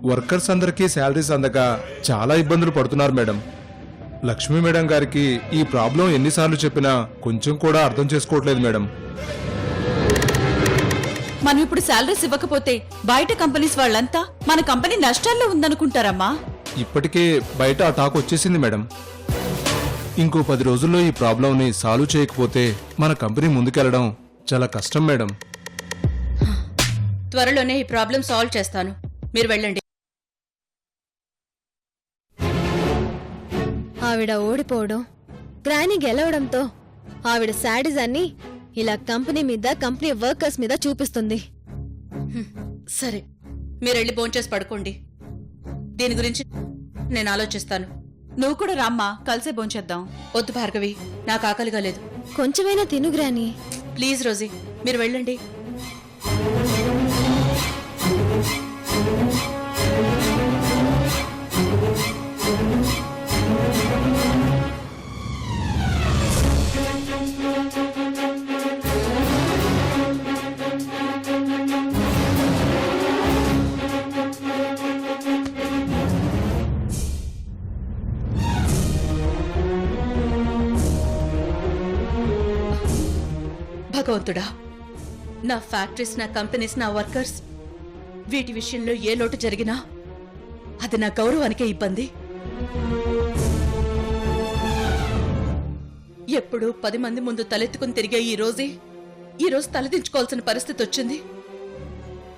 Workers అందరికీ salaries అందక చాలా ఇబ్బందులు పడుతున్నారు మేడం. లక్ష్మీ మేడం గారికి ఈ ప్రాబ్లం ఎన్నిసార్లు చెప్పినా కొంచెం కూడా అర్థం చేసుకోవట్లేదు మేడం. మనం ఇప్పుడు శాలరీస్ ఇవ్వకపోతే బయట కంపెనీస్ వాళ్ళంతా మన కంపెనీ నష్టాల్లో ఉందనుకుంటారమ్మా. ఇప్పటికే బయట ఆ టాక్ వచ్చేసింది మేడం. ఇంకో 10 రోజుల్లో ఈ ప్రాబ్లంని సాల్వ్ చేయకపోతే మన కంపెనీ ముందుకెళ్లడం చాలా కష్టం మేడం. త్వరలోనే ఈ ప్రాబ్లం సాల్వ్ చేస్తాను, మీరు వెళ్ళండి. ఆవిడ ఓడిపోవడం, గ్రాని గెలవడంతో ఆవిడ శాడిజాన్ని ఇలా కంపెనీ మీద, కంపెనీ వర్కర్స్ మీద చూపిస్తుంది. సరే, మీరు వెళ్ళి భోంచేసి పడుకోండి. దీని గురించి నేను ఆలోచిస్తాను. నువ్వు కూడా రామ్మా, కలిసే భోంచేద్దాం. వద్దు భార్గవి, నాకు ఆకలిగా లేదు. కొంచెమైనా తిను గ్రాని. ప్లీజ్ రోజీ, మీరు వెళ్ళండి. భగవంతుడా, నా ఫ్యాక్టరీస్, నా కంపెనీస్, నా వర్కర్స్, వీటి విషయంలో ఏ లోటు జరిగినా అది నా గౌరవానికే ఇబ్బంది. ఎప్పుడు 10 మంది ముందు తలెత్తుకుని తిరిగే ఈ రోజు తలదించుకోవాల్సిన పరిస్థితి వచ్చింది.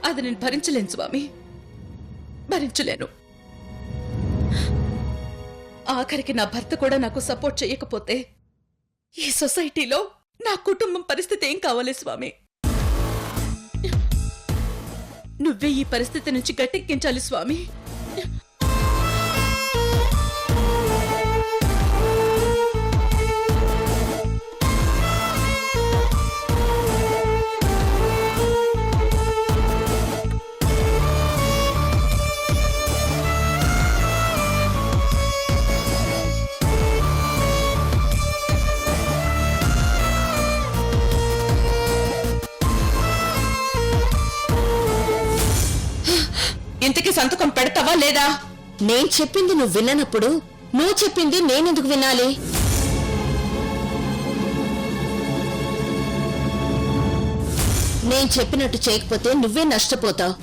అది నేను భరించలేను స్వామి, భరించలేను. ఆఖరికి నా భర్త కూడా నాకు సపోర్ట్ చేయకపోతే ఈ సొసైటీలో నా కుటుంబం పరిస్థితి ఏం కావాలి స్వామి? నువ్వే ఈ పరిస్థితి నుంచి గట్టెక్కించాలి స్వామి. ఇంతకీ సంతకం పెడతావా లేదా? నేను చెప్పింది నువ్వు విన్నప్పుడు నువ్వు చెప్పింది నేనెందుకు వినాలి? నేను చెప్పినట్టు చేయకపోతే నువ్వే నష్టపోతావు.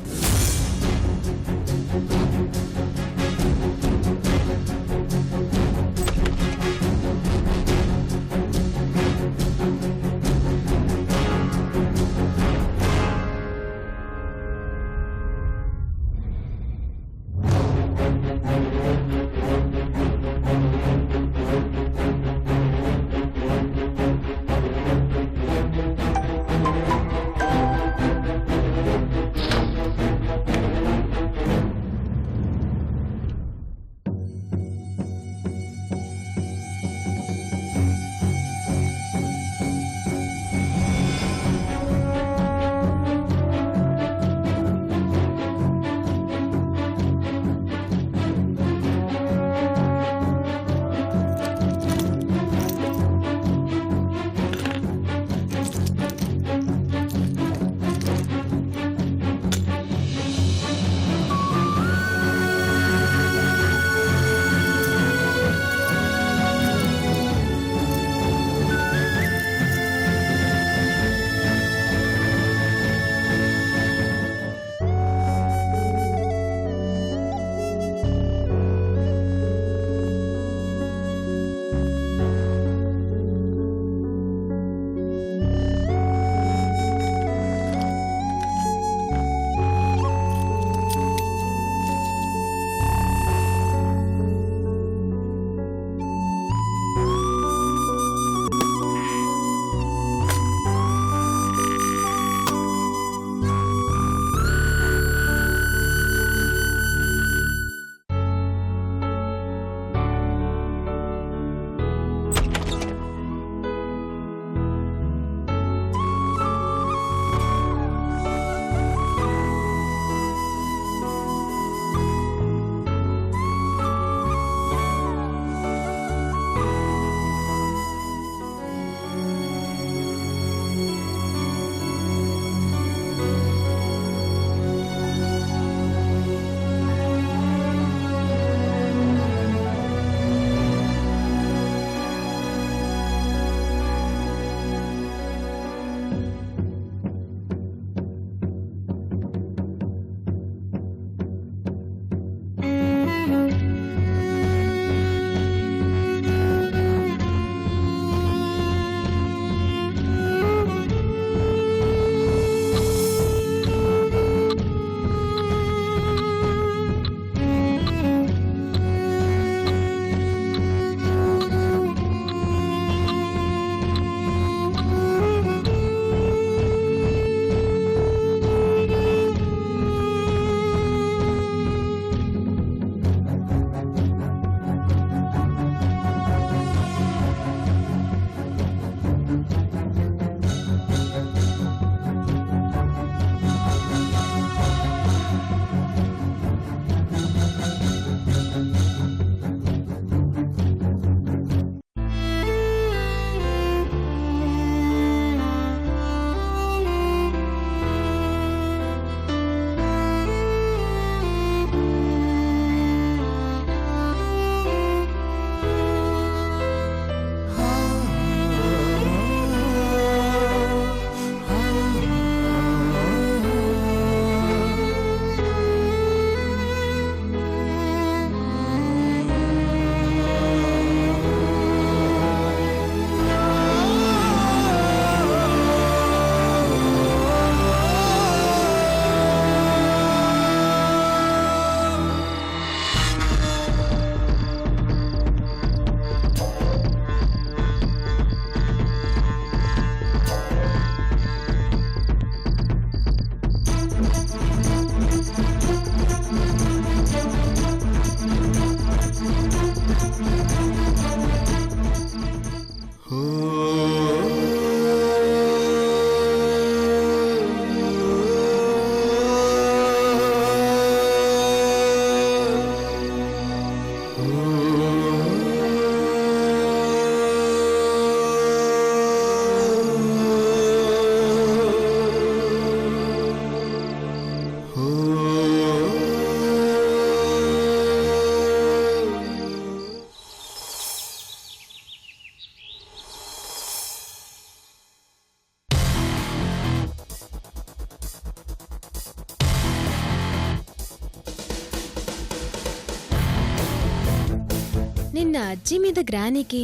నిన్న అజ్జి మీద గ్రానీకి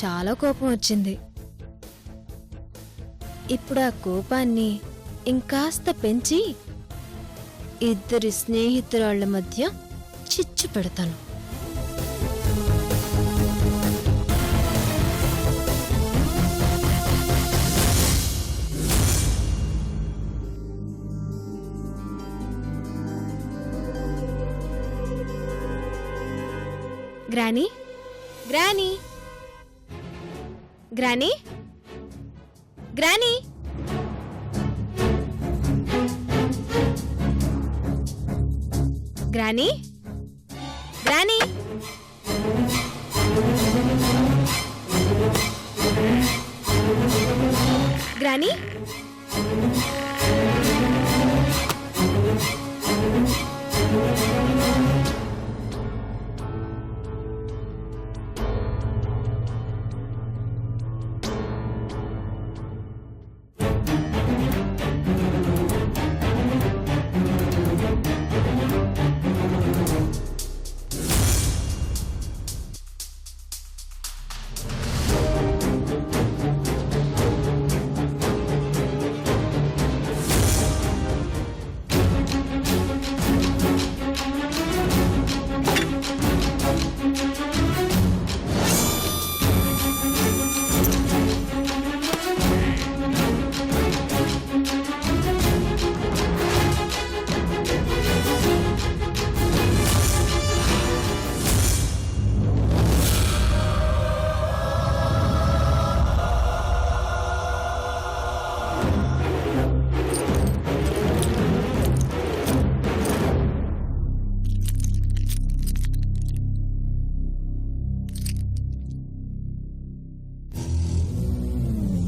చాలా కోపం వచ్చింది. ఇప్పుడు ఆ కోపాన్ని ఇంకాస్త పెంచి ఇద్దరి స్నేహితురాళ్ల మధ్య చిచ్చు పెడతాను. Granny, granny, granny, granny. Granny, granny. Granny.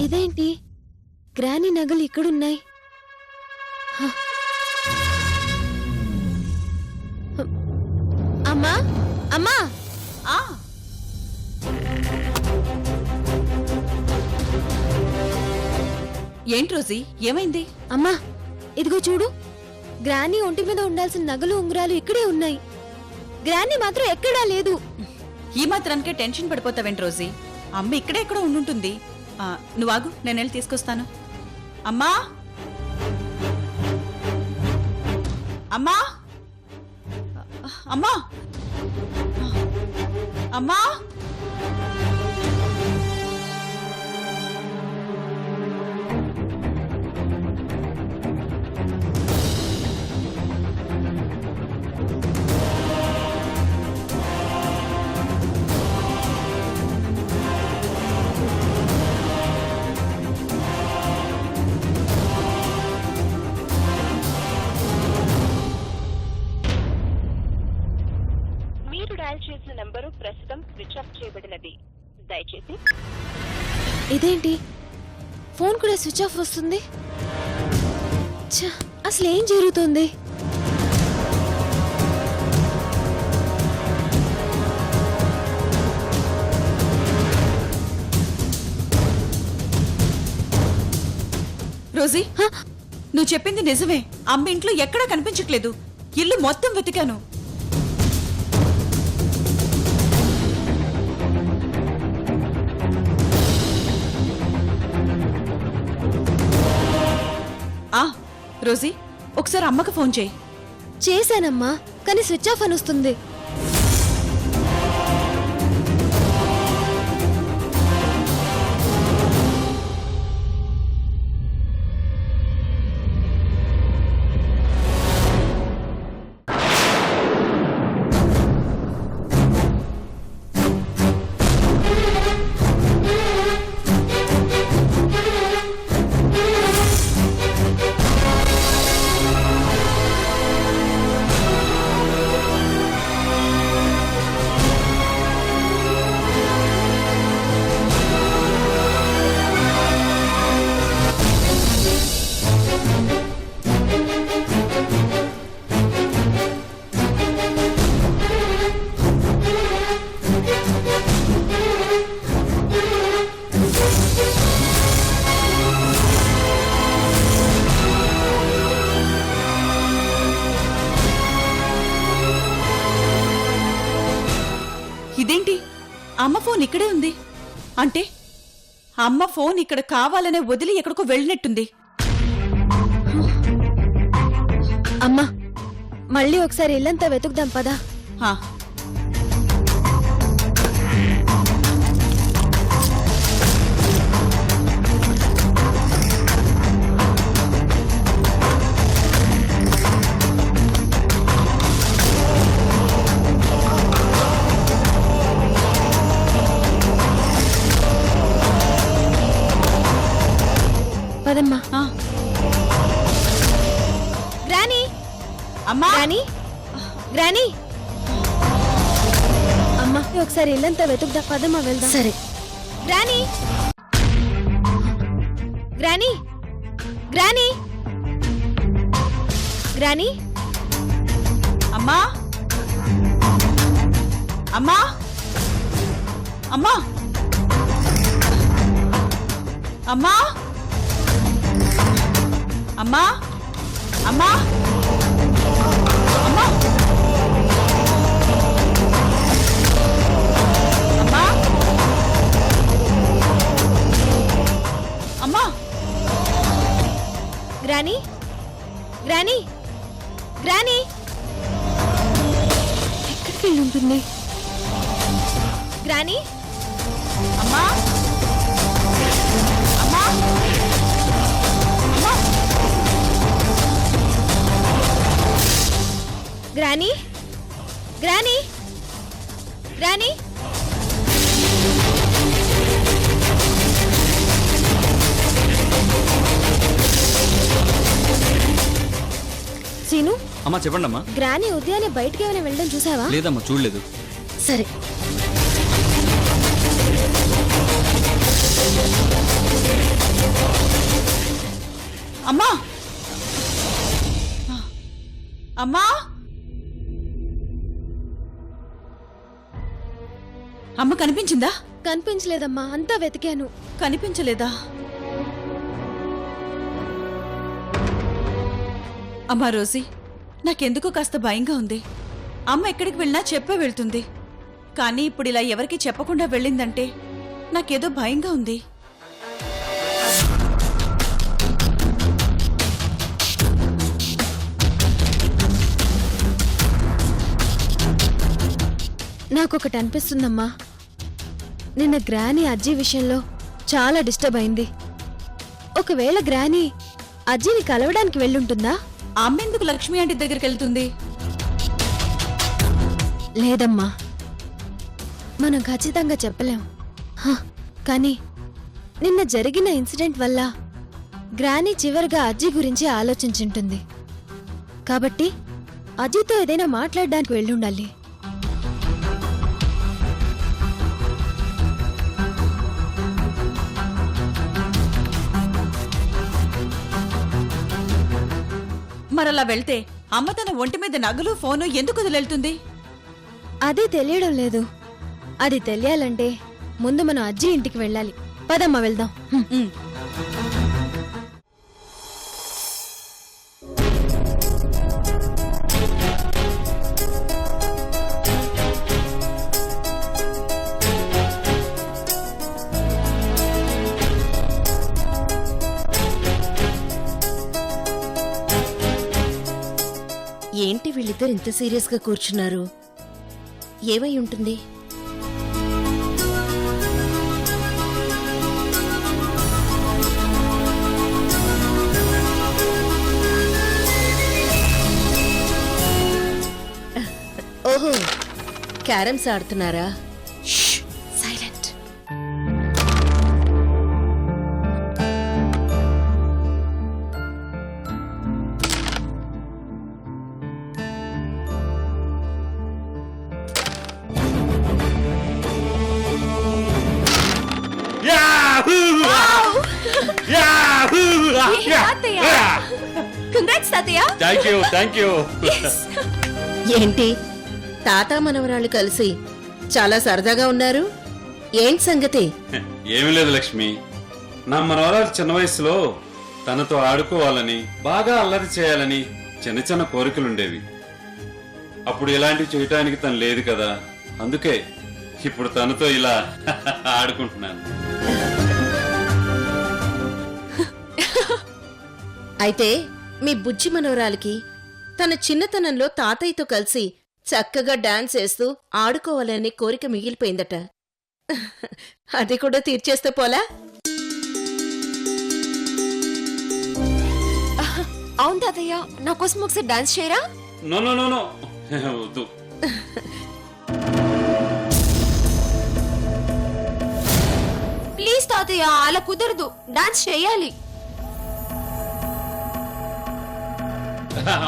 ఇదేంటి, గ్రానీ నగలు ఇక్కడున్నాయి? హ. అమ్మా, అమ్మా. ఆ ఏంటి రోజీ, ఏమైంది? అమ్మా, ఇదిగో చూడు. గ్రానీ ఒంటి మీద ఉండాల్సిన నగలు ఉంగరాలు ఇక్కడే ఉన్నాయి. గ్రానీ మాత్రం ఎక్కడా లేదు. ఈ మాత్రానికే టెన్షన్ పడిపోతావేంటి రోజీ? అమ్మ ఇక్కడే ఎక్కడో ఉండుంటుంది. నువ్వు ఆగు, నేను వెళ్ళి తీసుకొస్తాను. అమ్మా, అమ్మా, అమ్మా, అమ్మా. చేసిన నంబరు ప్రస్తుతం స్విచ్ ఆఫ్ చేయబడినది. దయచేసి. ఇదేంటి, ఫోన్ కూడా స్విచ్ ఆఫ్ వస్తుంది? ఛ, అసలు ఏం జరుగుతుంది? రోజీ, నువ్వు చెప్పింది నిజమే. అమ్మ ఇంట్లో ఎక్కడా కనిపించట్లేదు. ఇల్లు మొత్తం వెతికాను. రోజీ, ఒకసారి అమ్మకు ఫోన్ చేయి. చేశానమ్మా, కానీ స్విచ్ ఆఫ్ అని వస్తుంది. అమ్మ ఫోన్ ఇక్కడే ఉంది. అంటే అమ్మ ఫోన్ ఇక్కడ కావాలనే వదిలి ఎక్కడికో వెళ్ళినట్టుంది. అమ్మా మళ్ళీ ఒకసారి ఇల్లంతా వెతుకుదాం పదా. ఆ, పదమ్మా. ఆ. గ్రానీ అమ్మా గ్రానీ గ్రానీ అమ్మా ఒకసారి ఇల్లంతా వెతుకుదా పదమ్మా వెళ్దాం. సరే గ్రానీ గ్రానీ గ్రానీ గ్రానీ అమ్మా అమ్మా అమ్మా అమ్మా అమ్మా అమ్మా అమ్మా అమ్మా అమ్మా గ్రానీ గ్రానీ గ్రానీ ఎక్కడికి వెళ్ళి ఉంటుంది? గ్రానీ అమ్మా అమ్మా అమ్మా గ్రానీ గ్రానీ గ్రానీ సీను అమ్మా చెప్పండి అమ్మా. గ్రానీ ఉదయాన్నే బయటికి ఏమైనా వెళ్ళడం చూసావా? లేదమ్మా చూడలేదు. సరే అమ్మా అమ్మా అమ్మ కనిపించిందా? కనిపించలేదమ్మా, అంతా వెతికాను. కనిపించలేదా? అమ్మా రోజీ, నాకెందుకో కాస్త భయంగా ఉంది. అమ్మ ఎక్కడికి వెళ్ళినా చెప్పే వెళ్తుంది. కానీ ఇప్పుడు ఇలా ఎవరికి చెప్పకుండా వెళ్ళిందంటే నాకేదో భయంగా ఉంది. నాకొకటి అనిపిస్తుందమ్మా, నిన్న గ్రానీ అజ్జీ విషయంలో చాలా డిస్టర్బ్ అయింది. ఒకవేళ గ్రానీ అజ్జీని కలవడానికి వెళ్ళుంటుందా? అమ్మ ఎందుకు లక్ష్మి ఆంటీ దగ్గరికి వెళ్తుంది? లేదమ్మా, మనం ఖచ్చితంగా చెప్పలేం. హ, కానీ నిన్న జరిగిన ఇన్సిడెంట్ వల్ల గ్రానీ చివరిగా అజ్జీ గురించి ఆలోచించుంటుంది. కాబట్టి అజ్జీతో ఏదైనా మాట్లాడడానికి వెళ్ళుండాలి. మరలా వెళ్తే అమ్మ తన ఒంటి మీద నగలు ఫోను ఎందుకు వదిలేళ్తుంది? అదే తెలియడం లేదు. అది తెలియాలంటే ముందు మనం అజ్జీ ఇంటికి వెళ్ళాలి. పదమ్మా వెళ్దాం. ఉమ్. ఏంటి వీళ్ళిద్దరు ఇంత సీరియస్ గా కూర్చున్నారు? ఏమై ఉంటుంది? ఓహో, క్యారమ్స్ ఆడుతున్నారా? సైలెంట్. Thank you. ఏంటి తాత మనవరాళ్ళు కలిసి చాలా సరదాగా ఉన్నారు? ఏంటి సంగతి? ఏమీ లేదు లక్ష్మి, నా మనవరాలు చిన్న వయసులో తనతో ఆడుకోవాలని, బాగా అల్లరి చేయాలని చిన్న చిన్న కోరికలుండేవి. అప్పుడు ఇలాంటివి చేయటానికి తను లేదు కదా, అందుకే ఇప్పుడు తనతో ఇలా ఆడుకుంటున్నాను. అయితే మీ బుజ్జి మనవరాలికి తన చిన్నతనంలో తాతయ్యతో కలిసి చక్కగా డాన్స్ వేస్తూ ఆడుకోవాలనే కోరిక మిగిలిపోయిందట. అది కూడా తీర్చేస్తే పోలా? అవును తాతయ్య, నా కోసం ఒకసారి డాన్స్ చేయరా? నో నో నో నో వద్దు. ప్లీజ్ తాతయ్య, అలా కుదరదు, డాన్స్ చేయాలి.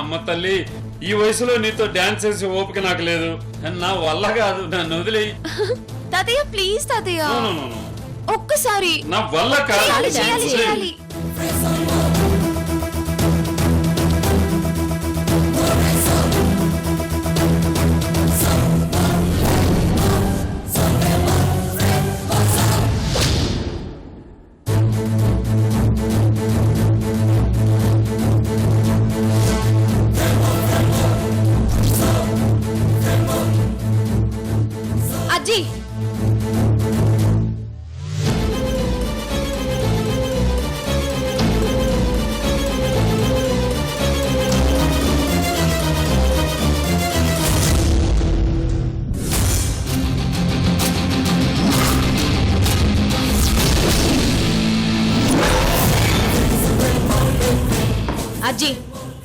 అమ్మ తల్లి, ఈ వయసులో నీతో డాన్స్ చేసే ఓపిక నాకు లేదు. నా వల్ల కాదు, నన్ను వదిలేయి. తాతయ్య ప్లీజ్ తాతయ్య, నో నో నో నో. ఒక్కసారి నా వల్ల కాదు. చేయాలి, వదిలేయ్. చేయాలి. అజ్జి, అజ్జి,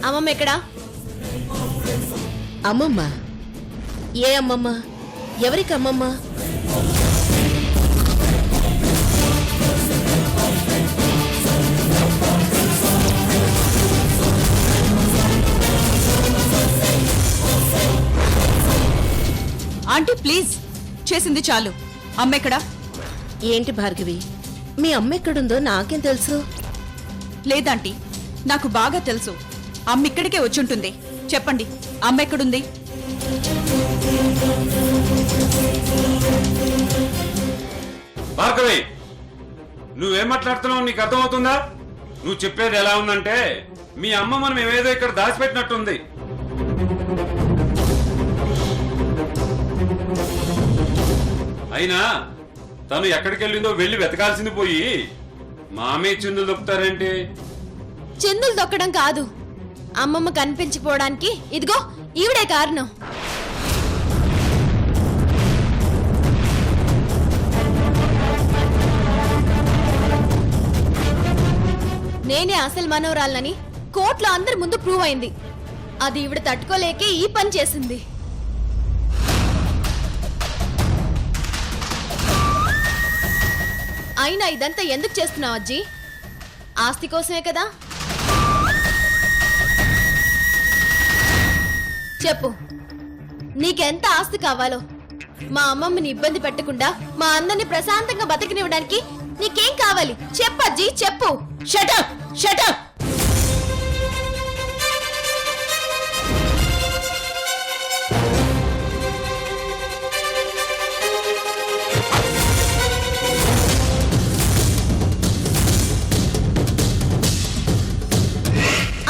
అమ్మమ్మ ఎక్కడా? అమ్మమ్మ? ఏ అమ్మమ్మ? ఎవరికి అమ్మమ్మ? ఆంటీ ప్లీజ్, చేసింది చాలు. అమ్మెక్కడా? ఏంటి భార్గవి, మీ అమ్మ ఎక్కడుందో నాకేం తెలుసు? లేదాంటీ, నాకు బాగా తెలుసు. అమ్మ ఇక్కడికే వచ్చుంటుంది. చెప్పండి, అమ్మ ఎక్కడుంది? భార్గవి, నువ్వేం మాట్లాడుతున్నావు నీకు అర్థమవుతుందా? నువ్వు చెప్పేది ఎలా ఉందంటే మీ అమ్మ మనం ఏమేదో ఇక్కడ దాచిపెట్టినట్టుంది. అయినా తను ఎక్కడికి వెళ్ళిందో వెళ్ళి వెతకాల్సింది పోయి మామే చిందులు దొక్కుతారేంటి? చిందులు దొక్కడం కాదు, అమ్మమ్మ కనిపించిపోవడానికి ఇదిగో ఈవిడే కారణం. నేనే అసలు మనవరాలని కోర్టులో అందరి ముందు ప్రూవ్ అయింది. అది ఈవిడ తట్టుకోలేకే ఈ పని చేసింది. అయినా ఇదంతా ఎందుకు చేస్తున్నావు అజ్జి? ఆస్తి కోసమే కదా? చెప్పు, నీకెంత ఆస్తి కావాలో? మా అమ్మమ్మని ఇబ్బంది పెట్టకుండా మా అందరిని ప్రశాంతంగా బతికినివ్వడానికి నీకేం కావాలి? చెప్పు అజ్జి, చెప్పు. Shut up shut up!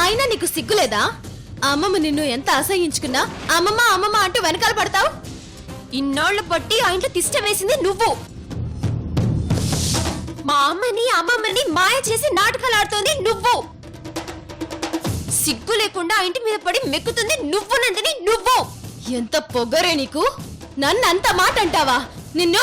అయినా నీకు సిగ్గులేదా? అమ్మమ్మ నిన్ను ఎంత అసహించుకున్నా అమ్మమ్మ అమ్మమ్మ అంటూ వెనకాల పడతావు. ఇన్నాళ్లు బట్టి ఆ ఇంట్లో తిష్ట వేసింది నువ్వు. మా అమ్మని అమ్మమ్మని మాయ చేసి నాటకాలు ఆడుతోంది నువ్వు. సిగ్గు లేకుండా ఆ ఇంటి మీద పడి మెక్కుతుంది నువ్వు. నందిని, నువ్వు. ఎంత పొగరే నీకు! నన్ను అంత మాట అంటావా? నిన్ను